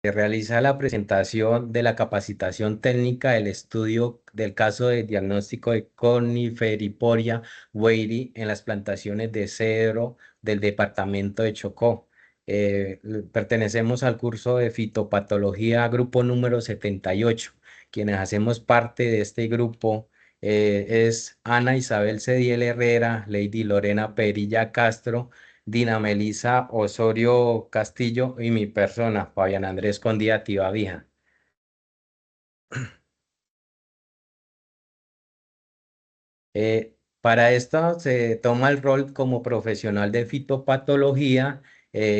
Se realiza la presentación de la capacitación técnica del estudio del caso de diagnóstico de Coniferiporia weiri en las plantaciones de cedro del departamento de Chocó. Pertenecemos al curso de fitopatología, grupo número 78. Quienes hacemos parte de este grupo es Ana Isabel Cediel Herrera, Lady Lorena Perilla Castro, Dina Melisa Osorio Castillo y mi persona, Fabián Andrés Condía Tivavija. Para esto se toma el rol como profesional de fitopatología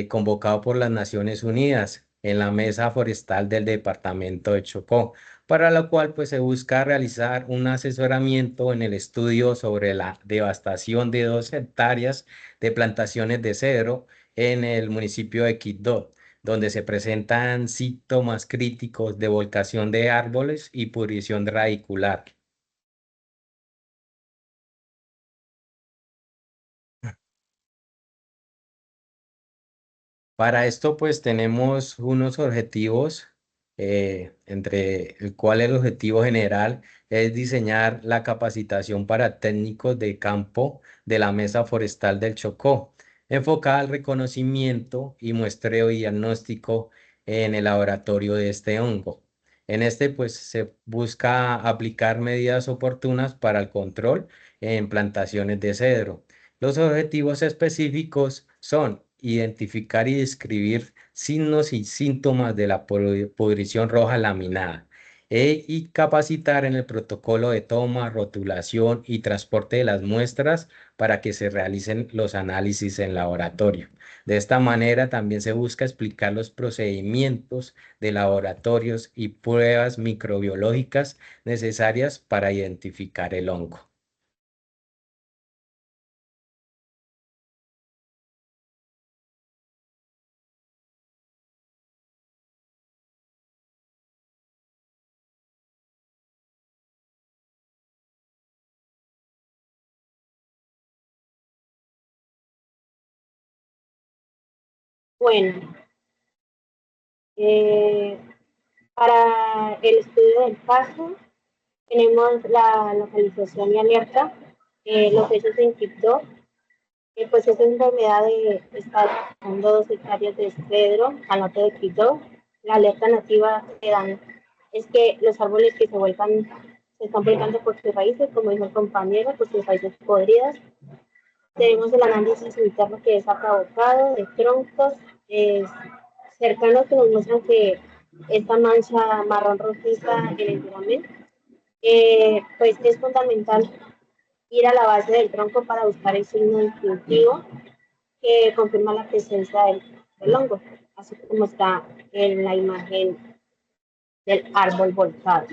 convocado por las Naciones Unidas en la Mesa Forestal del Departamento de Chocó, para lo cual pues se busca realizar un asesoramiento en el estudio sobre la devastación de 2 hectáreas de plantaciones de cedro en el municipio de Quibdó, donde se presentan síntomas críticos de volcación de árboles y pudrición radicular. Para esto, pues tenemos unos objetivos, entre el cual el objetivo general es diseñar la capacitación para técnicos de campo de la Mesa Forestal del Chocó, enfocada al reconocimiento y muestreo y diagnóstico en el laboratorio de este hongo. En este, pues se busca aplicar medidas oportunas para el control en plantaciones de cedro. Los objetivos específicos son identificar y describir signos y síntomas de la pudrición roja laminada y capacitar en el protocolo de toma, rotulación y transporte de las muestras para que se realicen los análisis en laboratorio. De esta manera también se busca explicar los procedimientos de laboratorios y pruebas microbiológicas necesarias para identificar el hongo. Bueno, eh, para el estudio del caso tenemos la localización y alerta, los hechos en Quibdó, pues esta enfermedad está afectando 2 hectáreas de cedro al norte de Quibdó. La alerta nativa que dan es que los árboles que se están volcando por sus raíces, como dijo el compañero, por sus raíces podridas. Tenemos el análisis interno que es acabocado de troncos cercanos que nos muestran que esta mancha marrón rojiza en el duramen, pues es fundamental ir a la base del tronco para buscar el signo distintivo que confirma la presencia del hongo, así como está en la imagen del árbol volcado.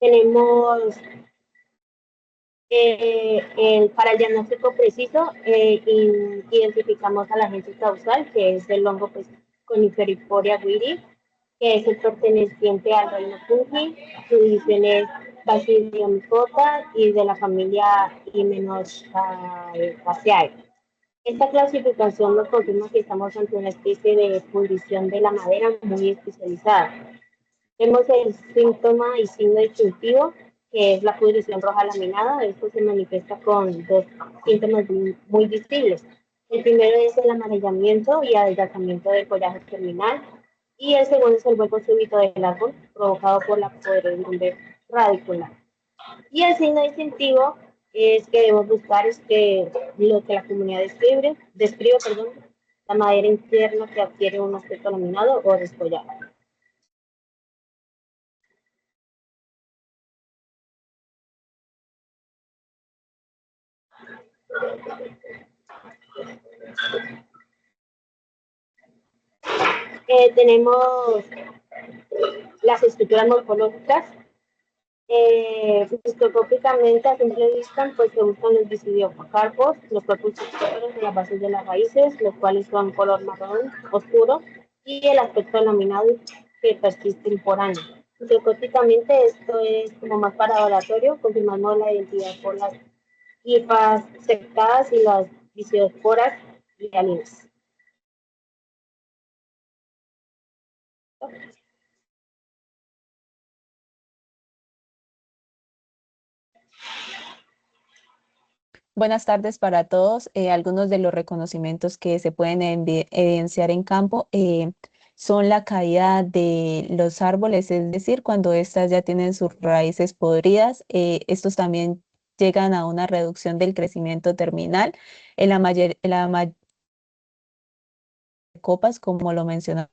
Tenemos para el diagnóstico preciso, identificamos al agente causal, que es el hongo pues, Coniferiporia guiri, que es el perteneciente al reino fungi. Su división es Basidiomycota y de la familia Hymenopteraceae. Esta clasificación nos confirma que estamos ante una especie de pudrición de la madera muy especializada. Vemos el síntoma y signo distintivo, que es la pudrición roja laminada. Esto se manifiesta con 2 síntomas muy visibles. El primero es el amarillamiento y adelgazamiento del follaje terminal, y el segundo es el vuelco súbito del árbol, provocado por la podredumbre radicular. Y el signo distintivo es que debemos buscar es que lo que la comunidad describe, la madera interna que adquiere un aspecto laminado o descollado. Tenemos las estructuras morfológicas. Microscópicamente a simple vista, pues se buscan los visidiocarpos, los cuerpos superiores de las bases de las raíces, los cuales son color marrón oscuro, y el aspecto laminado que persiste por años. Psicóticamente esto es como más para laboratorio, confirmamos la identidad por las hifas sectadas y las visiosporas hialinas. Buenas tardes para todos. Algunos de los reconocimientos que se pueden evidenciar en campo son la caída de los árboles, es decir, cuando éstas ya tienen sus raíces podridas. Estos también llegan a una reducción del crecimiento terminal en la mayoría de copas, como lo mencionaba,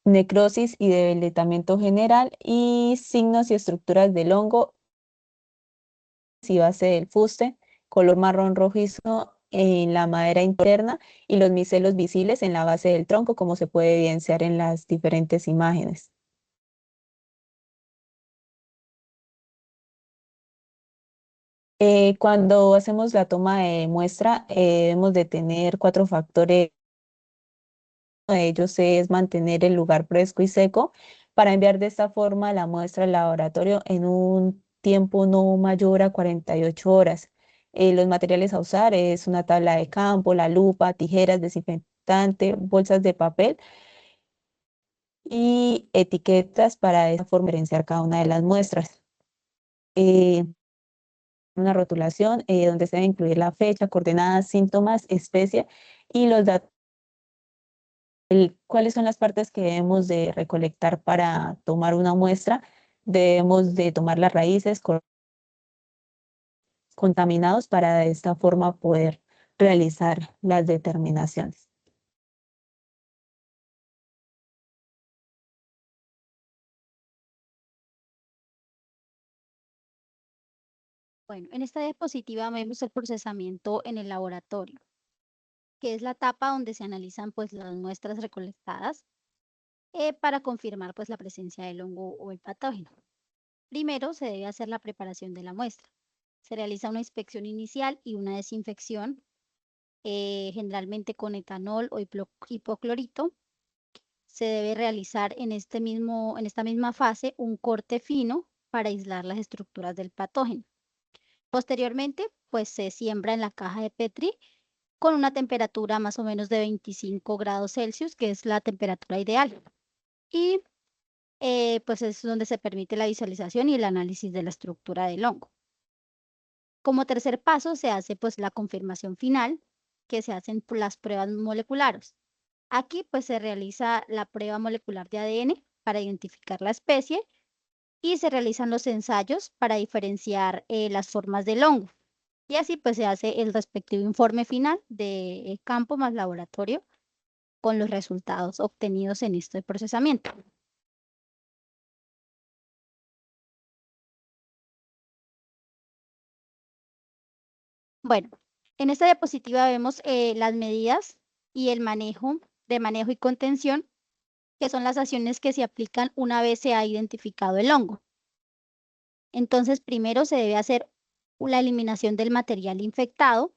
necrosis y debilitamiento general y signos y estructuras del hongo y base del fuste, color marrón rojizo en la madera interna y los micelos visibles en la base del tronco, como se puede evidenciar en las diferentes imágenes. Cuando hacemos la toma de muestra, debemos de tener 4 factores. Uno de ellos es mantener el lugar fresco y seco para enviar de esta forma la muestra al laboratorio en un tiempo no mayor a 48 horas. Los materiales a usar es una tabla de campo, la lupa, tijeras, desinfectante, bolsas de papel y etiquetas para de esta forma diferenciar cada una de las muestras. Eh, una rotulación donde se debe incluir la fecha, coordenadas, síntomas, especie y los datos. ¿Cuáles son las partes que debemos de recolectar para tomar una muestra? Debemos de tomar las raíces contaminados para de esta forma poder realizar las determinaciones. Bueno, en esta diapositiva vemos el procesamiento en el laboratorio, que es la etapa donde se analizan pues las muestras recolectadas para confirmar pues la presencia del hongo o el patógeno. Primero se debe hacer la preparación de la muestra. Se realiza una inspección inicial y una desinfección, generalmente con etanol o hipoclorito. Se debe realizar en esta misma fase un corte fino para aislar las estructuras del patógeno. Posteriormente, pues se siembra en la caja de Petri con una temperatura más o menos de 25 grados Celsius, que es la temperatura ideal. Y pues es donde se permite la visualización y el análisis de la estructura del hongo. Como tercer paso se hace pues la confirmación final, que se hacen las pruebas moleculares. Aquí pues se realiza la prueba molecular de ADN para identificar la especie y se realizan los ensayos para diferenciar las formas del hongo. Y así pues se hace el respectivo informe final de campo más laboratorio con los resultados obtenidos en este procesamiento. Bueno, en esta diapositiva vemos las medidas y el manejo y contención, que son las acciones que se aplican una vez se ha identificado el hongo. Entonces, primero se debe hacer la eliminación del material infectado,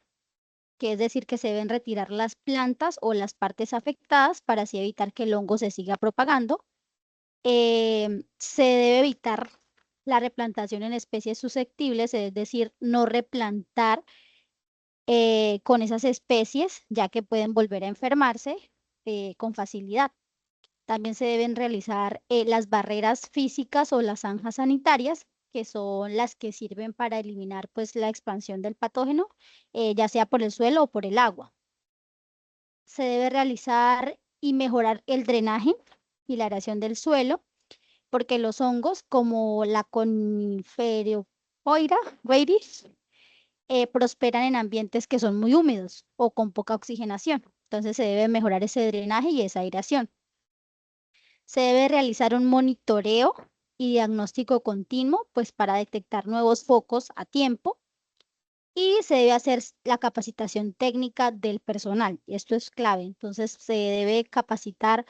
que es decir, que se deben retirar las plantas o las partes afectadas para así evitar que el hongo se siga propagando. Se debe evitar la replantación en especies susceptibles, es decir, no replantar con esas especies, ya que pueden volver a enfermarse con facilidad. También se deben realizar las barreras físicas o las zanjas sanitarias, que son las que sirven para eliminar pues, la expansión del patógeno, ya sea por el suelo o por el agua. Se debe realizar y mejorar el drenaje y la aeración del suelo, porque los hongos como la Coniferopoira boiris prosperan en ambientes que son muy húmedos o con poca oxigenación. Entonces se debe mejorar ese drenaje y esa aireación. Se debe realizar un monitoreo y diagnóstico continuo, pues para detectar nuevos focos a tiempo. Y se debe hacer la capacitación técnica del personal. Y esto es clave. Entonces se debe capacitar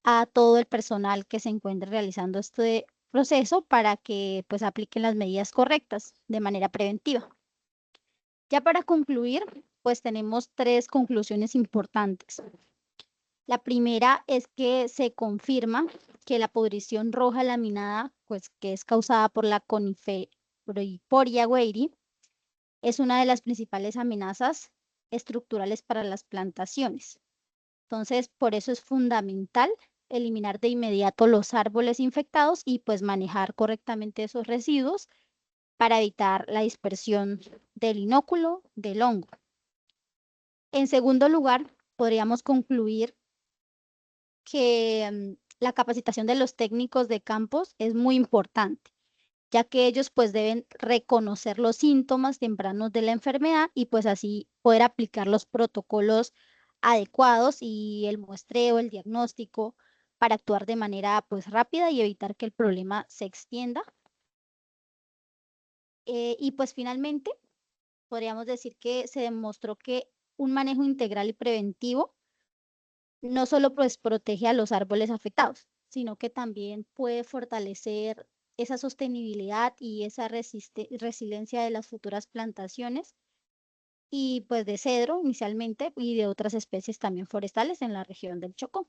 a todo el personal que se encuentre realizando este proceso para que pues apliquen las medidas correctas de manera preventiva. Ya para concluir, pues tenemos 3 conclusiones importantes. La primera es que se confirma que la pudrición roja laminada, pues que es causada por la Coniferiporia weyeri, es una de las principales amenazas estructurales para las plantaciones. Entonces, por eso es fundamental eliminar de inmediato los árboles infectados y pues manejar correctamente esos residuos para evitar la dispersión del inóculo del hongo. En segundo lugar, podríamos concluir que la capacitación de los técnicos de campos es muy importante, ya que ellos pues deben reconocer los síntomas tempranos de la enfermedad y pues así poder aplicar los protocolos adecuados y el muestreo, el diagnóstico para actuar de manera pues rápida y evitar que el problema se extienda. Y pues finalmente podríamos decir que se demostró que un manejo integral y preventivo no solo pues protege a los árboles afectados, sino que también puede fortalecer esa sostenibilidad y esa resiliencia de las futuras plantaciones y pues de cedro inicialmente y de otras especies también forestales en la región del Chocó.